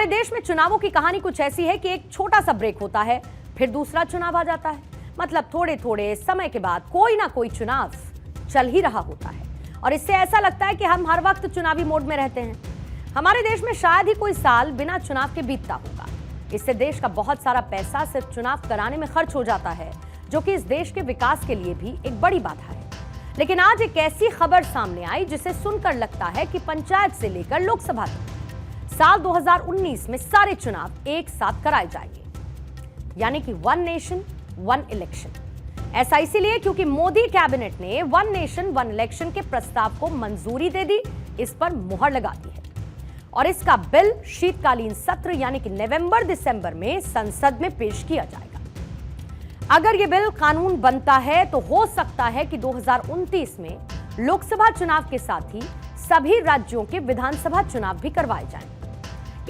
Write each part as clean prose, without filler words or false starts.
हमारे देश में चुनावों की कहानी कुछ ऐसी है कि एक छोटा सा ब्रेक होता है, फिर दूसरा चुनाव आ जाता है। मतलब थोड़े थोड़े समय के बाद कोई ना कोई चुनाव चल ही रहा होता है और इससे ऐसा लगता है कि हम हर वक्त चुनावी मोड में रहते हैं। हमारे देश में शायद ही कोई साल बिना चुनाव के बीतता होगा। इससे देश का बहुत सारा पैसा सिर्फ चुनाव कराने में खर्च हो जाता है, जो कि इस देश के विकास के लिए भी एक बड़ी बाधा है। लेकिन आज एक ऐसी खबर सामने आई जिसे सुनकर लगता है कि पंचायत से लेकर लोकसभा तक साल 2019 में सारे चुनाव एक साथ कराए जाएंगे, यानी कि वन नेशन वन इलेक्शन। ऐसा इसीलिए क्योंकि मोदी कैबिनेट ने वन नेशन वन इलेक्शन के प्रस्ताव को मंजूरी दे दी, इस पर मुहर लगा दी है और इसका बिल शीतकालीन सत्र यानी कि नवंबर दिसंबर में संसद में पेश किया जाएगा। अगर यह बिल कानून बनता है तो हो सकता है कि 2029 में लोकसभा चुनाव के साथ ही सभी राज्यों के विधानसभा चुनाव भी करवाए जाएं।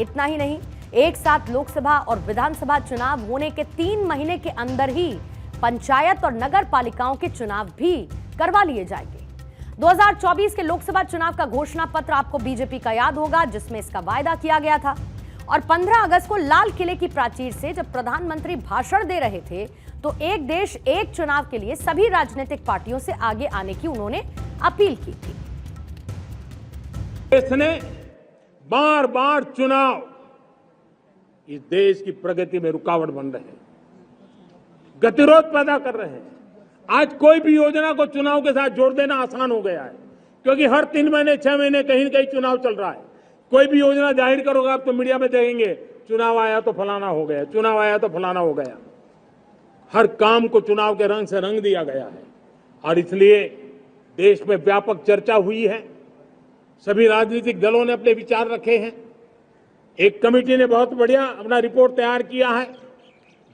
इतना ही नहीं, एक साथ लोकसभा और विधानसभा चुनाव होने के 3 महीने के अंदर ही पंचायत और नगर पालिकाओं के चुनाव भी करवा लिए जाएंगे। 2024 के लोकसभा चुनाव का घोषणा पत्र आपको बीजेपी का याद होगा, जिसमें इसका वायदा किया गया था। और 15 अगस्त को लाल किले की प्राचीर से जब प्रधानमंत्री भाषण दे रहे थे तो एक देश एक चुनाव के लिए सभी राजनीतिक पार्टियों से आगे आने की उन्होंने अपील की थी। देश ने बार बार चुनाव इस देश की प्रगति में रुकावट बन रहे हैं, गतिरोध पैदा कर रहे हैं। आज कोई भी योजना को चुनाव के साथ जोड़ देना आसान हो गया है, क्योंकि हर 3 महीने 6 महीने कहीं न कहीं चुनाव चल रहा है। कोई भी योजना जाहिर करोगे आप तो मीडिया में देखेंगे, चुनाव आया तो फलाना हो गया, चुनाव आया तो फलाना हो गया। हर काम को चुनाव के रंग से रंग दिया गया है और इसलिए देश में व्यापक चर्चा हुई है। सभी राजनीतिक दलों ने अपने विचार रखे हैं। एक कमेटी ने बहुत बढ़िया अपना रिपोर्ट तैयार किया है।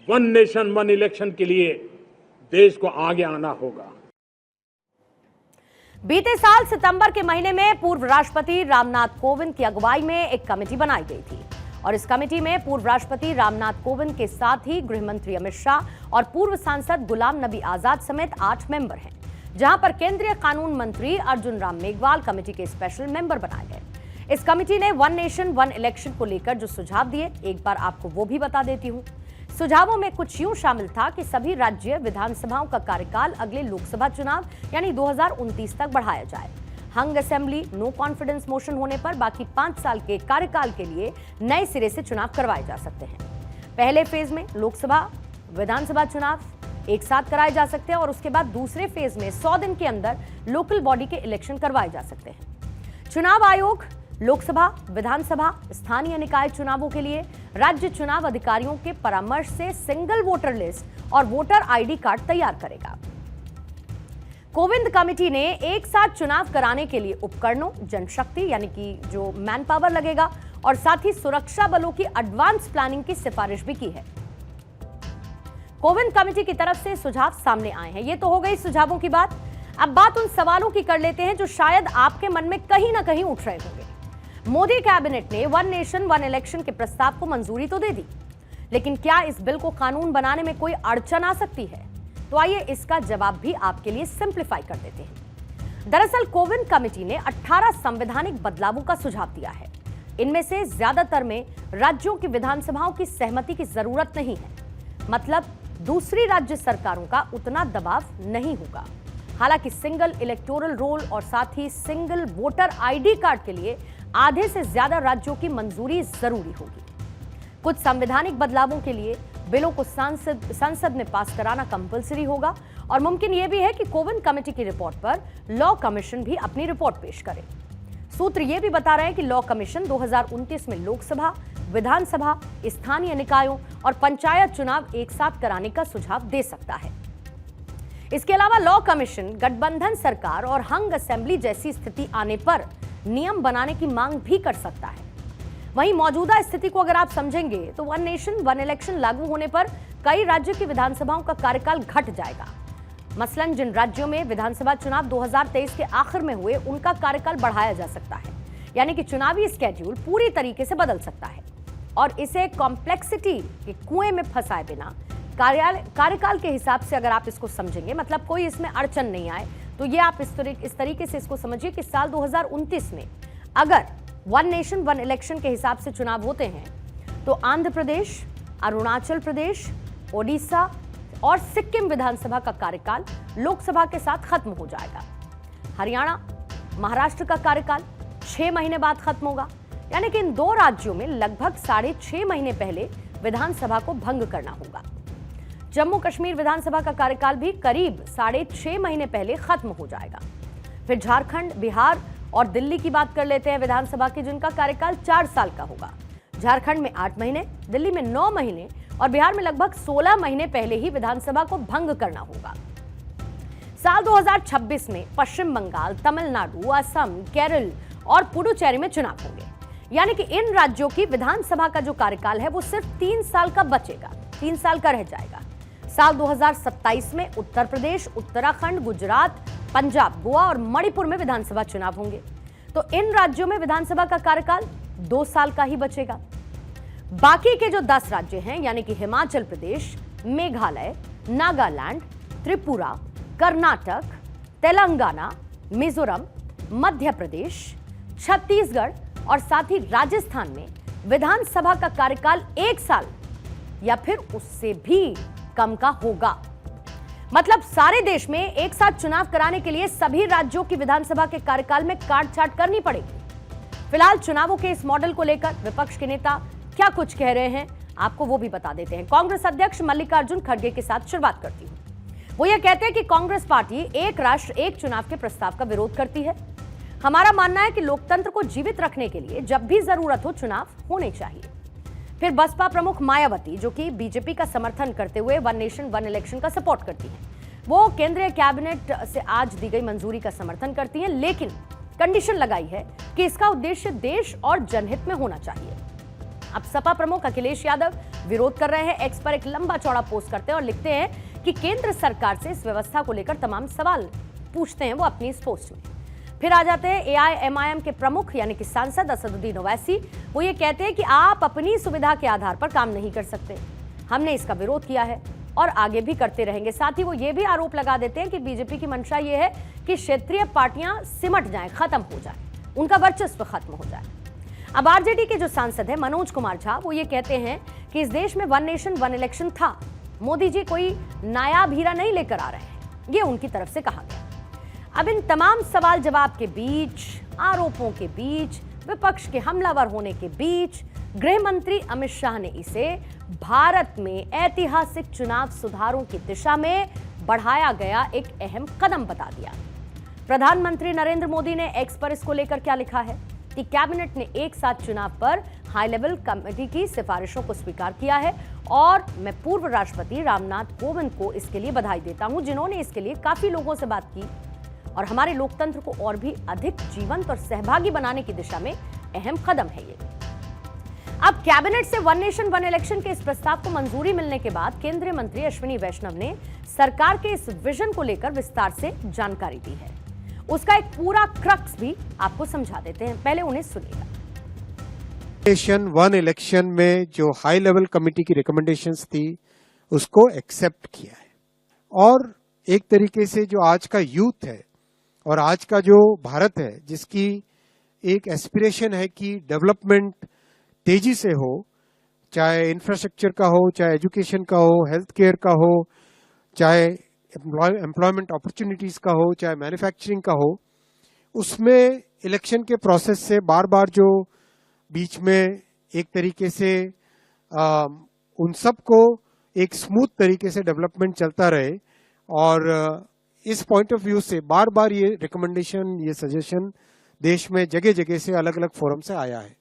वन नेशन वन इलेक्शन के लिए देश को आगे आना होगा। बीते साल सितंबर के महीने में पूर्व राष्ट्रपति रामनाथ कोविंद की अगुवाई में एक कमेटी बनाई गई थी और इस कमेटी में पूर्व राष्ट्रपति रामनाथ कोविंद के साथ ही गृह मंत्री अमित शाह और पूर्व सांसद गुलाम नबी आजाद समेत 8 मेंबर हैं, जहां पर केंद्रीय कानून मंत्री अर्जुन राम मेघवाल कमेटी के स्पेशल मेंबर बनाए गए। इस कमेटी ने वन नेशन वन इलेक्शन को लेकर जो सुझाव दिए, एक बार आपको वो भी बता देती हूं। सुझावों में कुछ यूं शामिल था कि सभी राज्य विधानसभाओं का कार्यकाल अगले लोकसभा चुनाव यानी 2029 तक बढ़ाया जाए। हंग असेंबली नो कॉन्फिडेंस मोशन होने पर बाकी 5 साल के कार्यकाल के लिए नए सिरे से चुनाव करवाए जा सकते हैं। पहले फेज में लोकसभा विधानसभा चुनाव एक साथ कराए जा सकते हैं और उसके बाद दूसरे फेज में 100 दिन के अंदर लोकल बॉडी के इलेक्शन करवाए जा सकते हैं। चुनाव आयोग लोकसभा विधानसभा स्थानीय निकाय चुनावों के लिए राज्य चुनाव अधिकारियों के परामर्श से सिंगल वोटर लिस्ट और वोटर आईडी कार्ड तैयार करेगा। कोविंद कमेटी ने एक साथ चुनाव कराने के लिए उपकरणों, जनशक्ति यानी कि जो मैन पावर लगेगा और साथ ही सुरक्षा बलों की एडवांस प्लानिंग की सिफारिश भी की है। कोविंद कमेटी की तरफ से सुझाव सामने आए हैं। ये तो हो गई सुझावों की बात। अब बात उन सवालों की कर लेते हैं जो शायद आपके मन में कहीं ना कहीं उठ रहे होंगे। मोदी कैबिनेट ने वन नेशन वन इलेक्शन के प्रस्ताव को मंजूरी तो दे दी, लेकिन क्या इस बिल को कानून बनाने में कोई अड़चन आ सकती है? तो आइए इसका जवाब भी आपके लिए सिंप्लीफाई कर देते हैं। दरअसल कोविंद कमेटी ने 18 संवैधानिक बदलावों का सुझाव दिया है। इनमें से ज्यादातर में राज्यों की विधानसभाओं की सहमति की जरूरत नहीं है, मतलब दूसरी राज्य सरकारों का उतना दबाव नहीं होगा। हालांकि सिंगल इलेक्टोरल रोल और साथ ही सिंगल वोटर आईडी कार्ड के लिए आधे से ज्यादा राज्यों की मंजूरी जरूरी होगी। कुछ संवैधानिक बदलावों के लिए बिलों को संसद में पास कराना कंपलसरी होगा और मुमकिन यह भी है कि कोविंद कमेटी की रिपोर्ट पर लॉ कमीशन भी अपनी रिपोर्ट पेश करे। सूत्र यह भी बता रहे हैं कि लॉ कमीशन 2029 में लोकसभा, विधानसभा, स्थानीय निकायों और पंचायत चुनाव एक साथ कराने का सुझाव दे सकता है। इसके अलावा लॉ कमीशन गठबंधन सरकार और हंग असेंबली जैसी स्थिति आने पर नियम बनाने की मांग भी कर सकता है। वहीं मौजूदा स्थिति को अगर आप समझेंगे तो वन नेशन वन इलेक्शन लागू होने पर कई राज्यों की विधानसभाओं का कार्यकाल घट जाएगा। मसलन जिन राज्यों में विधानसभा चुनाव 2023 के आखिर में हुए, उनका कार्यकाल बढ़ाया जा सकता है, यानी कि चुनावी स्केड्यूल पूरी तरीके से बदल सकता है और इसे कॉम्प्लेक्सिटी के कुएं में फंसाए बिना कार्यकाल के हिसाब से अगर आप इसको समझेंगे, मतलब कोई इसमें अड़चन नहीं आए, तो ये आप इस तरीके से इसको समझिए कि साल 2029 में अगर वन नेशन वन इलेक्शन के हिसाब से चुनाव होते हैं तो आंध्र प्रदेश, अरुणाचल प्रदेश, ओडिशा और सिक्किम विधानसभा का कार्यकाल लोकसभा के साथ खत्म हो जाएगा। हरियाणा, महाराष्ट्र का कार्यकाल 6 महीने बाद खत्म होगा, यानी कि इन 2 राज्यों में लगभग 6.5 महीने पहले विधानसभा को भंग करना होगा। जम्मू कश्मीर विधानसभा का कार्यकाल भी करीब 6.5 महीने पहले खत्म हो जाएगा। फिर झारखंड, बिहार और दिल्ली की बात कर लेते हैं विधानसभा की, जिनका कार्यकाल 4 साल का होगा। झारखंड में 8 महीने, दिल्ली में 9 महीने और बिहार में लगभग 16 महीने पहले ही विधानसभा को भंग करना होगा। साल 2026 में पश्चिम बंगाल, तमिलनाडु, असम, केरल और पुडुचेरी में चुनाव होंगे, यानी कि इन राज्यों की विधानसभा का जो कार्यकाल है वो सिर्फ 3 साल का बचेगा, 3 साल का रह जाएगा। साल 2027 में उत्तर प्रदेश, उत्तराखंड, गुजरात, पंजाब, गोवा और मणिपुर में विधानसभा चुनाव होंगे। तो इन राज्यों में विधानसभा का कार्यकाल 2 साल का ही बचेगा। बाकी के जो 10 राज्य हैं, यानी कि हिमाचल प्रदेश, मेघालय, नागालैंड, त्रिपुरा, कर्नाटक, तेलंगाना, मिजोरम, मध्य प्रदेश, छत्तीसगढ़ और साथ ही राजस्थान में विधानसभा का कार्यकाल 1 साल या फिर उससे भी कम का होगा। मतलब सारे देश में एक साथ चुनाव कराने के लिए सभी राज्यों की विधानसभा के कार्यकाल में काट-छांट करनी पड़ेगी। फिलहाल चुनावों के इस मॉडल को लेकर विपक्ष के नेता क्या कुछ कह रहे हैं, आपको वो भी बता देते हैं। कांग्रेस अध्यक्ष मल्लिकार्जुन खड़गे के साथ शुरुआत करती हूं। वो ये कहते हैं कि कांग्रेस पार्टी एक राष्ट्र एक चुनाव के प्रस्ताव का विरोध करती है। हमारा मानना है कि लोकतंत्र को जीवित रखने के लिए जब भी जरूरत हो चुनाव होने चाहिए। फिर बसपा प्रमुख मायावती, जो कि बीजेपी का समर्थन करते हुए 1 नेशन 1 इलेक्शन का सपोर्ट करती हैं, वो केंद्रीय कैबिनेट से आज दी गई मंजूरी का समर्थन करती हैं, लेकिन कंडीशन लगाई है कि इसका उद्देश्य देश और जनहित में होना चाहिए। अब सपा प्रमुख अखिलेश यादव विरोध कर रहे हैं। एक्स पर एक लंबा चौड़ा पोस्ट करते हैं और लिखते हैं कि केंद्र सरकार से इस व्यवस्था को लेकर तमाम सवाल पूछते हैं वो अपनी इस पोस्ट में। फिर आ जाते हैं AIMIM के प्रमुख यानी कि सांसद असदुद्दीन ओवैसी। वो ये कहते हैं कि आप अपनी सुविधा के आधार पर काम नहीं कर सकते। हमने इसका विरोध किया है और आगे भी करते रहेंगे। साथ ही वो ये भी आरोप लगा देते हैं कि बीजेपी की मंशा ये है कि क्षेत्रीय पार्टियां सिमट जाएं, खत्म हो जाए, उनका वर्चस्व खत्म हो जाए। अब आरजेडी के जो सांसद है मनोज कुमार झा, वो ये कहते हैं कि इस देश में 1 नेशन 1 इलेक्शन था, मोदी जी कोई नायाब हीरा नहीं लेकर आ रहे हैं, ये उनकी तरफ से कहा गया। अब इन तमाम सवाल जवाब के बीच, आरोपों के बीच, विपक्ष के हमलावर होने के बीच गृह मंत्री अमित शाह ने इसे भारत में ऐतिहासिक चुनाव सुधारों की दिशा में बढ़ाया गया एक अहम कदम बता दिया। प्रधानमंत्री नरेंद्र मोदी ने एक्स पर इसको लेकर क्या लिखा है कि कैबिनेट ने एक साथ चुनाव पर हाई लेवल कमेटी की सिफारिशों को स्वीकार किया है और मैं पूर्व राष्ट्रपति रामनाथ कोविंद को इसके लिए बधाई देता हूं, जिन्होंने इसके लिए काफी लोगों से बात की और हमारे लोकतंत्र को और भी अधिक जीवंत और सहभागी बनाने की दिशा में अहम कदम है ये। अब कैबिनेट से 1 नेशन 1 इलेक्शन के इस प्रस्ताव को मंजूरी मिलने के बाद केंद्रीय मंत्री अश्विनी वैष्णव ने सरकार के इस विजन को लेकर विस्तार से जानकारी दी है। उसका एक पूरा क्रक्स भी आपको समझा देते हैं, पहले उन्हें सुनिएगा। नेशन 1 इलेक्शन में जो हाई लेवल कमेटी की रिकमेंडेशंस थी उसको एक्सेप्ट किया है और एक तरीके से जो आज का यूथ है और आज का जो भारत है, जिसकी एक एस्पिरेशन है कि डेवलपमेंट तेजी से हो, चाहे इंफ्रास्ट्रक्चर का हो, चाहे एजुकेशन का हो, हेल्थ केयर का हो, चाहे एम्प्लॉयमेंट अपॉर्चुनिटीज का हो, चाहे मैन्युफैक्चरिंग का हो, उसमें इलेक्शन के प्रोसेस से बार बार जो बीच में एक तरीके से उन सब को एक स्मूथ तरीके से डेवलपमेंट चलता रहे और इस पॉइंट ऑफ व्यू से बार बार ये रिकमेंडेशन, ये सजेशन देश में जगह जगह से अलग अलग फोरम से आया है।